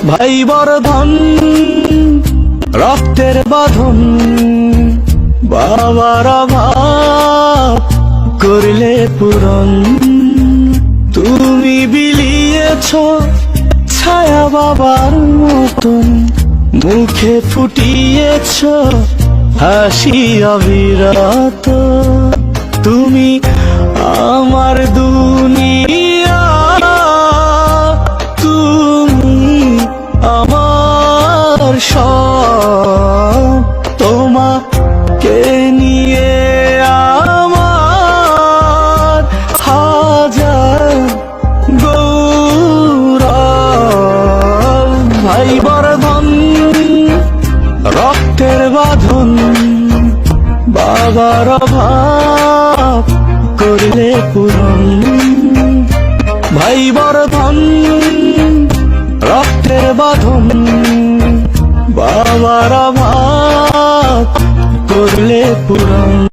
ভাই বর্ধন রক্তের বাঁধন, বাবার অভাব করলে পূরণ। তুমি বিলিয়েছ ছায়া বাবার মতন, মুখে ফুটিয়েছ হাসি অবিরত। তুমি আমার দুনিয়া, তুমি আমার সব। তোমাকে নিয়ে আমার হাজার গৌরব। ভাই বর্ধন রক্তের বাঁধন, বাবার অভাব করলে পূরণ। ভাই বর্ধন রক্তের বাঁধন, বাবার অভাব করলে পূরণ।